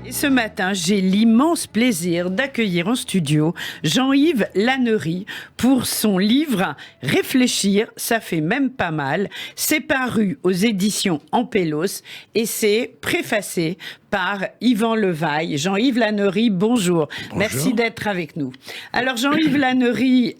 Et ce matin, j'ai l'immense plaisir d'accueillir en studio Jean-Yves Lannery pour son livre « Réfléchir, ça fait même pas mal ». C'est paru aux éditions Ampélos et c'est préfacé par Yvan Levaille. Jean-Yves Lannery, bonjour. Merci d'être avec nous. Alors Jean-Yves Lannery,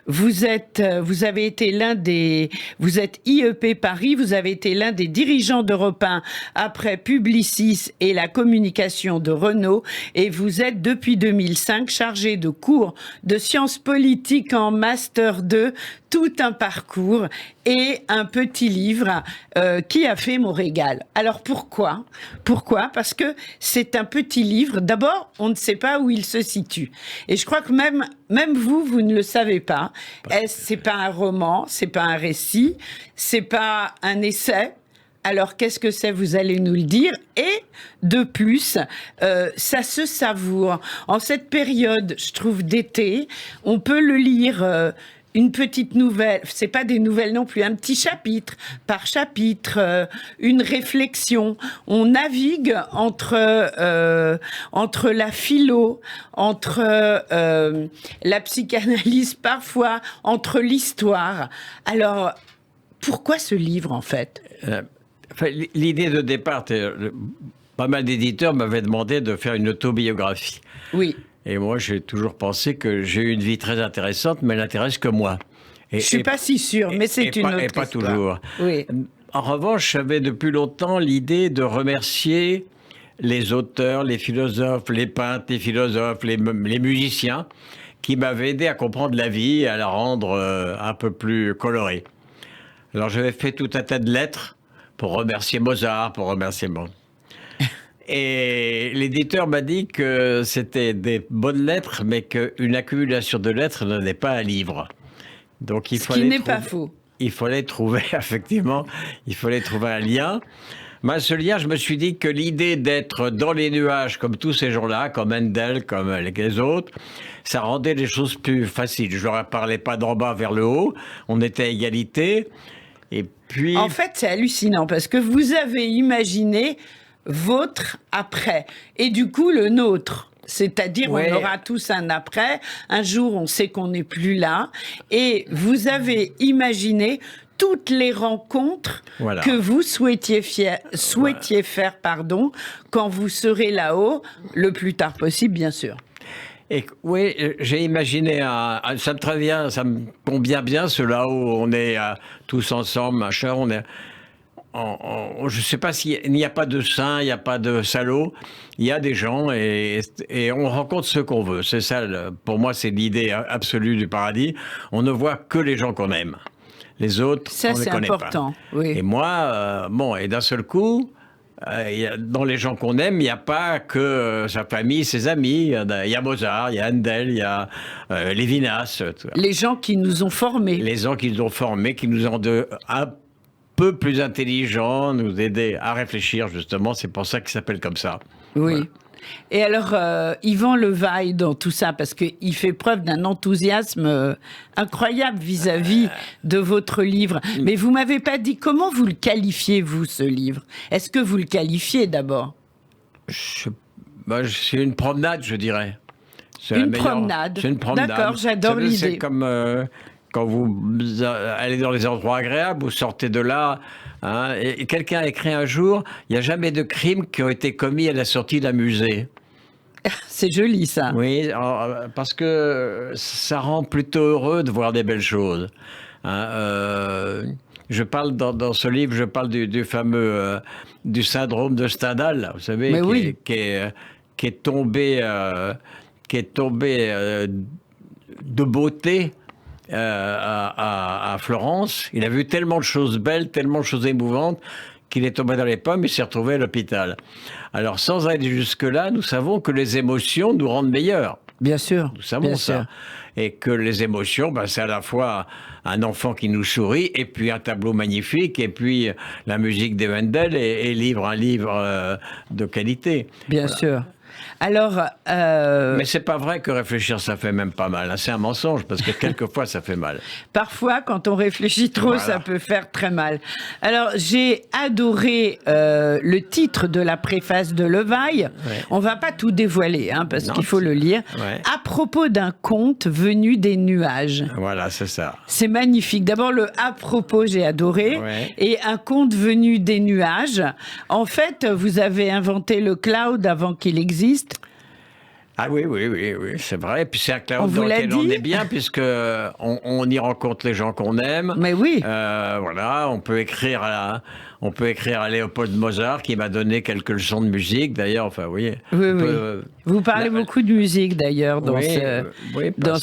vous êtes IEP Paris, vous avez été l'un des dirigeants d'Europe 1 après Publicis et la communication de Renault et vous êtes depuis 2005 chargé de cours de sciences politiques en Master 2, tout un parcours et un petit livre qui a fait mon régal. Alors pourquoi ? Parce que c'est un petit livre. D'abord, on ne sait pas où il se situe. Et je crois que même vous ne le savez pas. C'est pas un roman, c'est pas un récit, c'est pas un essai. Alors, qu'est-ce que c'est ? Vous allez nous le dire. Et de plus, ça se savoure. En cette période, je trouve, d'été, on peut le lire... une petite nouvelle, c'est pas des nouvelles non plus, un petit chapitre par chapitre, une réflexion. On navigue entre la philo, entre la psychanalyse parfois, entre l'histoire. Alors, pourquoi ce livre en fait ? L'idée de départ, pas mal d'éditeurs m'avaient demandé de faire une autobiographie. Oui. Et moi, j'ai toujours pensé que j'ai eu une vie très intéressante, mais elle n'intéresse que moi. Je ne suis pas si sûre, mais c'est une autre histoire. Et pas toujours. Oui. En revanche, j'avais depuis longtemps l'idée de remercier les auteurs, les philosophes, les peintres, les philosophes, les musiciens, qui m'avaient aidé à comprendre la vie et à la rendre un peu plus colorée. Alors, j'avais fait tout un tas de lettres pour remercier Mozart, pour remercier moi. Et l'éditeur m'a dit que c'était des bonnes lettres, mais qu'une accumulation de lettres n'est pas un livre. Donc ce qui n'est pas faux. Il fallait trouver, effectivement, un lien. Mais ce lien, je me suis dit que l'idée d'être dans les nuages, comme tous ces gens-là, comme Handel, comme les autres, ça rendait les choses plus faciles. Je leur parlais pas d'en bas vers le haut, on était à égalité. Et puis... En fait, c'est hallucinant, parce que vous avez imaginé... votre après, et du coup le nôtre. C'est-à-dire, on aura tous un après. Un jour, on sait qu'on n'est plus là. Et vous avez imaginé toutes les rencontres que vous souhaitiez faire, quand vous serez là-haut, le plus tard possible, bien sûr. Et oui, j'ai imaginé, ça me convient bien, ce là où on est tous ensemble, machin, on est... je ne sais pas s'il n'y a pas de saints, il n'y a pas de salauds. Il y a des gens et on rencontre ceux qu'on veut. C'est ça, pour moi, c'est l'idée absolue du paradis. On ne voit que les gens qu'on aime. Les autres, on ne les connaît pas. Ça, c'est important, oui. Et moi, et d'un seul coup, dans les gens qu'on aime, il n'y a pas que sa famille, ses amis. Il y a Mozart, il y a Handel, il y a Lévinas. Les gens qui nous ont formés. Les gens qui nous ont formés, qui nous ont un peu plus intelligents, nous aider à réfléchir, justement. C'est pour ça qu'il s'appelle comme ça. Oui. Voilà. Et alors, Yvan Levaille, dans tout ça, parce qu'il fait preuve d'un enthousiasme incroyable vis-à-vis de votre livre. Mais vous m'avez pas dit, comment vous le qualifiez, vous, ce livre ? Est-ce que vous le qualifiez, d'abord ? C'est une promenade, je dirais. C'est une promenade. D'accord, j'adore l'idée. C'est comme... quand vous allez dans les endroits agréables, vous sortez de là. Hein, et quelqu'un a écrit un jour, il n'y a jamais de crimes qui ont été commis à la sortie d'un musée. C'est joli, ça. Oui, parce que ça rend plutôt heureux de voir des belles choses. Hein, je parle dans ce livre, je parle du fameux du syndrome de Stendhal, vous savez, qui est tombé de beauté. À Florence, il a vu tellement de choses belles, tellement de choses émouvantes, qu'il est tombé dans les pommes et s'est retrouvé à l'hôpital. Alors, sans aller jusque-là, nous savons que les émotions nous rendent meilleurs. Bien sûr. Nous savons ça. Et que les émotions, c'est à la fois un enfant qui nous sourit, et puis un tableau magnifique, et puis la musique de Handel, et un livre de qualité. Bien sûr. Alors, Mais c'est pas vrai que réfléchir, ça fait même pas mal. Hein. C'est un mensonge, parce que quelquefois, ça fait mal. parfois, quand on réfléchit trop, Voilà. ça peut faire très mal. Alors, j'ai adoré le titre de la préface de Levaille. Ouais. On va pas tout dévoiler, hein, parce Non, qu'il faut le lire. Ouais. À propos d'un conte venu des nuages. Voilà, c'est ça. C'est magnifique. D'abord, le à propos, j'ai adoré. Ouais. Et un conte venu des nuages. En fait, vous avez inventé le cloud avant qu'il existe. Ah oui, c'est vrai. Et puis c'est un On cloud vous dans l'a lequel on dit est bien, puisque on y rencontre les gens qu'on aime. Mais oui. Voilà, on peut écrire à Léopold Mozart, qui m'a donné quelques leçons de musique, d'ailleurs. Enfin, oui. Oui, on oui. peut- Vous parlez la- beaucoup de musique d'ailleurs dans, Oui, oui, dans,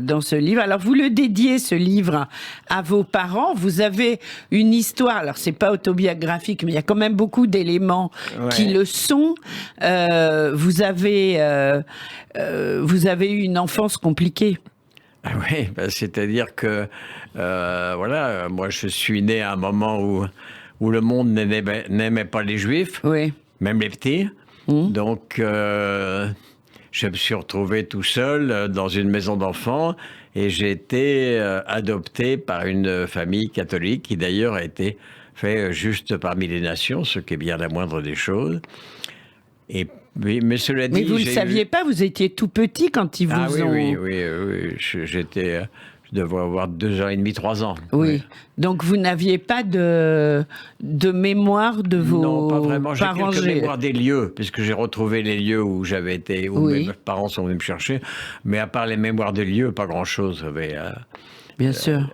dans ce livre. Alors vous le dédiez ce livre à vos parents. Vous avez une histoire. Alors c'est pas autobiographique, mais il y a quand même beaucoup d'éléments Ouais. qui le sont. Vous avez eu une enfance compliquée. Ah oui, c'est-à-dire que, voilà, moi je suis né à un moment où le monde n'aimait pas les juifs, Oui. même les petits. Donc, je me suis retrouvé tout seul dans une maison d'enfants et j'ai été adopté par une famille catholique qui d'ailleurs a été fait juste parmi les nations, ce qui est bien la moindre des choses. Mais cela dit, Mais vous ne le j'ai saviez eu- pas. Vous étiez tout petit quand ils vous Ah oui, ont. oui. Je devais avoir 2 ans et demi, 3 ans. Oui. Donc vous n'aviez pas de mémoire de vos Non, pas vraiment. J'ai parents quelques juifs. mémoires des lieux, puisque j'ai retrouvé les lieux où j'avais été, où Oui. mes parents sont venus me chercher. Mais à part les mémoires des lieux, pas grand-chose. Bien sûr.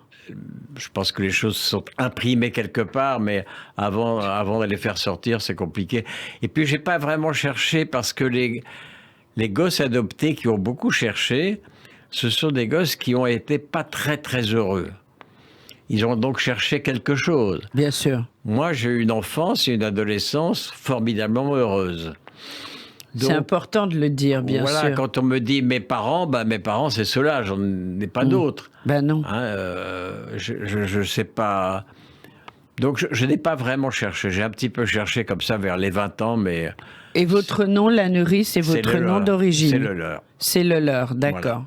Je pense que les choses sont imprimées quelque part, mais avant de les faire sortir, c'est compliqué. Et puis, j'ai pas vraiment cherché, parce que les gosses adoptés qui ont beaucoup cherché, ce sont des gosses qui ont été pas très, très heureux. Ils ont donc cherché quelque chose. Bien sûr. Moi, j'ai eu une enfance et une adolescence formidablement heureuse. C'est Donc, important de le dire, bien voilà, sûr. quand on me dit mes parents, c'est ceux-là, j'en ai pas d'autres. Ben non. Hein, je sais pas. Donc, je n'ai pas vraiment cherché. J'ai un petit peu cherché comme ça vers les 20 ans, mais Et votre nom, Lannery, c'est c'est votre le nom leur. d'origine. C'est le leur. C'est le leur, d'accord.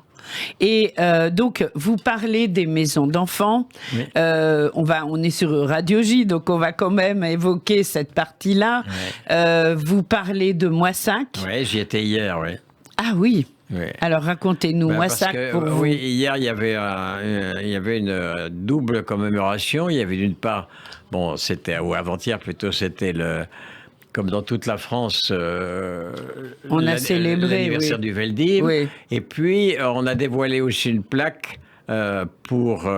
Et donc, vous parlez des maisons d'enfants. Oui. On est sur Radio J, donc on va quand même évoquer cette partie-là. Vous parlez de Moissac. Oui, j'y étais hier, oui. Ah oui. Oui. Alors racontez-nous Parce Moissac que, pour vous. oui, hier, il y avait une double commémoration. Il y avait d'une part, ou avant-hier plutôt, c'était comme dans toute la France, On a célébré, l'anniversaire oui. du Veldiv. Oui. Et puis, on a dévoilé aussi une plaque pour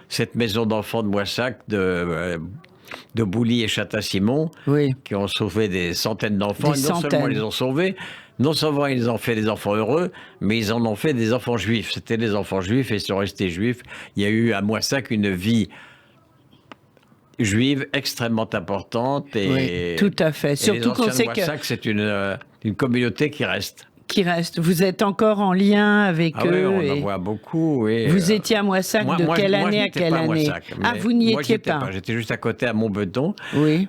cette maison d'enfants de Moissac, de Bouly et Châtas-Simon, Oui. qui ont sauvé des centaines d'enfants. Des Et non seulement centaines. ils les ont sauvés, non seulement ils ont fait des enfants heureux, mais ils en ont fait des enfants juifs. C'était des enfants juifs et ils sont restés juifs. Il y a eu à Moissac une vie juive extrêmement importante. Et, Oui, tout à fait. et Surtout les qu'on anciens sait de Moissac, c'est une communauté qui reste. qui reste. Vous êtes encore en lien avec Ah oui, eux. on et en voit beaucoup. Oui. Vous étiez à Moissac de quelle moi, je année à n'étais quelle pas à année? Moissac, Ah, mais vous n'y moi, étiez j'étais pas. J'étais juste à côté à Montbeton. Oui.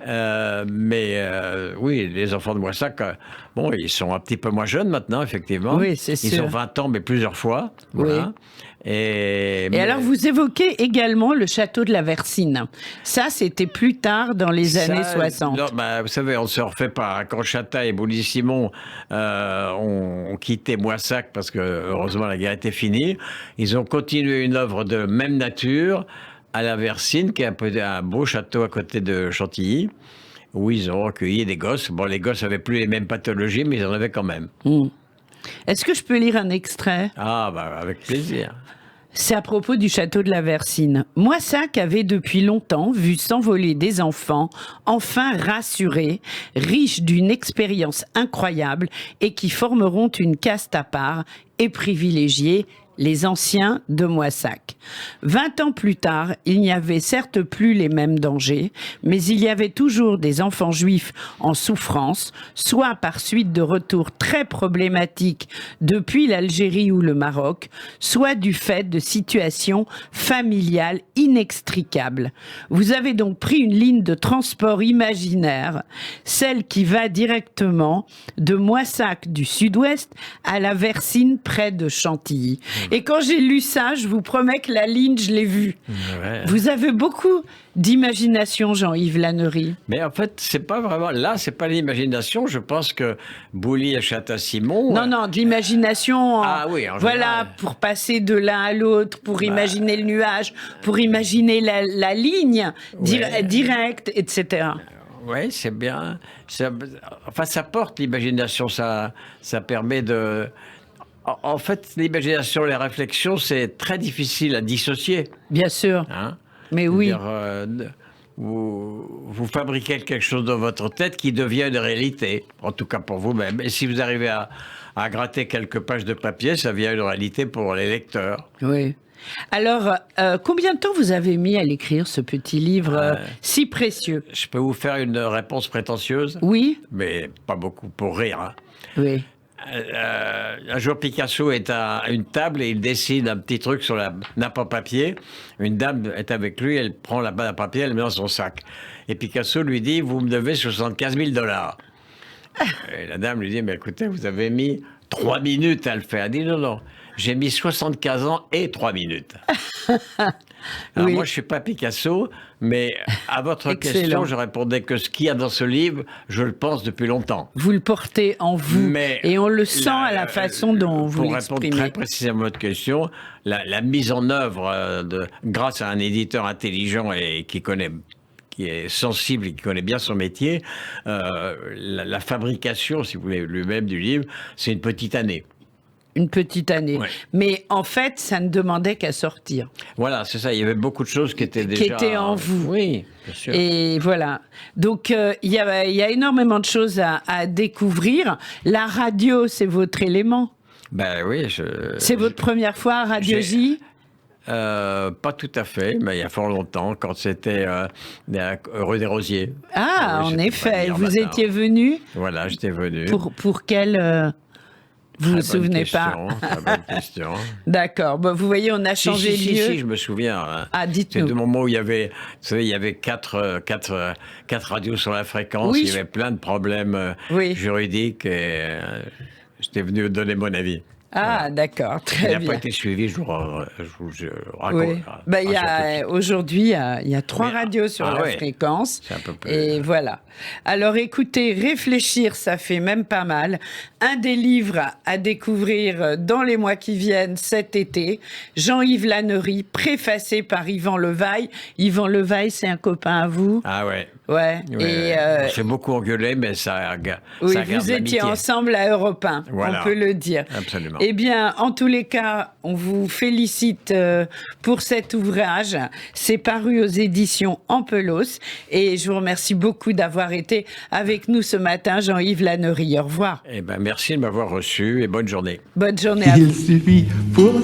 Oui, les enfants de Moissac, ils sont un petit peu moins jeunes maintenant, effectivement. Oui, c'est sûr. Ils ont 20 ans, mais plusieurs fois. Voilà. Oui. Et Alors, vous évoquez également le château de la Versine. Ça, c'était plus tard dans les années 60. Non, vous savez, on ne se refait pas. Quand Chata et Bouly-Simon ont quitté Moissac, parce que heureusement la guerre était finie, ils ont continué une œuvre de même nature à la Versine, qui est un beau château à côté de Chantilly, où ils ont recueilli des gosses. Bon, les gosses n'avaient plus les mêmes pathologies, mais ils en avaient quand même. Est-ce que je peux lire un extrait? Ah, avec plaisir. C'est à propos du château de la Versine. Moissac avait depuis longtemps vu s'envoler des enfants, enfin rassurés, riches d'une expérience incroyable et qui formeront une caste à part et privilégiée, les anciens de Moissac. 20 ans plus tard, il n'y avait certes plus les mêmes dangers, mais il y avait toujours des enfants juifs en souffrance, soit par suite de retours très problématiques depuis l'Algérie ou le Maroc, soit du fait de situations familiales inextricables. Vous avez donc pris une ligne de transport imaginaire, celle qui va directement de Moissac du sud-ouest à la Versine près de Chantilly. Et quand j'ai lu ça, je vous promets que la ligne, je l'ai vue. Ouais. Vous avez beaucoup d'imagination, Jean-Yves Lannery. Mais en fait, c'est pas vraiment. Là, c'est pas l'imagination. Je pense que Bouly et Château-Simon. Non, de l'imagination. Ah oui, en voilà, général. pour passer de l'un à l'autre, pour imaginer le nuage, pour imaginer la ligne directe, etc. Oui, c'est bien. Enfin, ça porte l'imagination. Ça permet de. En fait, l'imagination, les réflexions, c'est très difficile à dissocier. Bien sûr. Hein. Mais oui. Vous fabriquez quelque chose dans votre tête qui devient une réalité, en tout cas pour vous-même. Et si vous arrivez à gratter quelques pages de papier, ça devient une réalité pour les lecteurs. Oui. Alors, combien de temps vous avez mis à l'écrire ce petit livre si précieux? Je peux vous faire une réponse prétentieuse? Oui. Mais pas beaucoup, pour rire. Hein. Oui. Un jour, Picasso est à une table et il dessine un petit truc sur la nappe en papier. Une dame est avec lui, elle prend la nappe à papier, elle met dans son sac. Et Picasso lui dit, vous me devez 75 000 $. Et la dame lui dit, mais écoutez, vous avez mis 3 minutes à le faire. Elle dit, non, j'ai mis 75 ans et 3 minutes. Alors moi, je ne suis pas Picasso, mais à votre question, je répondais que ce qu'il y a dans ce livre, je le pense depuis longtemps. Vous le portez en vous, et on le sent à la façon dont vous l'exprimez. Pour répondre très précisément à votre question, la mise en œuvre, grâce à un éditeur intelligent et qui est sensible et qui connaît bien son métier, la fabrication, si vous voulez, lui-même du livre, c'est une petite année. Une petite année. Ouais. Mais en fait, ça ne demandait qu'à sortir. Voilà, c'est ça. Il y avait beaucoup de choses qui étaient déjà... Qui étaient en vous. Oui, bien sûr. Et voilà. Donc, il y a énormément de choses à découvrir. La radio, c'est votre élément. Ben oui. C'est votre première fois à Radio J? Pas tout à fait, mais il y a fort longtemps, quand c'était rue des Rosiers. Ah, oui, en effet. Vous étiez venu? Voilà, j'étais venu. Pour quel... Vous ne vous souvenez pas? Très bonne question. D'accord. Bon, vous voyez, on a changé de lieu. Si, je me souviens. Ah, dites-nous. C'est du moment où il y avait, vous savez, il y avait quatre radios sur la fréquence. Oui, il y avait plein de problèmes juridiques et j'étais venu donner mon avis. Ah, voilà. D'accord, très bien. Il n'a pas été suivi, je vous raconte. Oui. Aujourd'hui, il y a 3 radios sur la fréquence. C'est un peu plus... Et voilà. Alors écoutez, réfléchir, ça fait même pas mal. Un des livres à découvrir dans les mois qui viennent cet été, Jean-Yves Lannery, préfacé par Yvan Levaille. Yvan Levaille, c'est un copain à vous? Ah ouais. Ouais. Et on s'est beaucoup engueulé, mais ça garde vous étiez ensemble à Europe 1, voilà. On peut le dire. Absolument. Eh bien, en tous les cas, on vous félicite pour cet ouvrage. C'est paru aux éditions Ampelos. Et je vous remercie beaucoup d'avoir été avec nous ce matin, Jean-Yves Lannery. Au revoir. Eh ben, merci de m'avoir reçu et bonne journée. Bonne journée à vous. Il suffit pour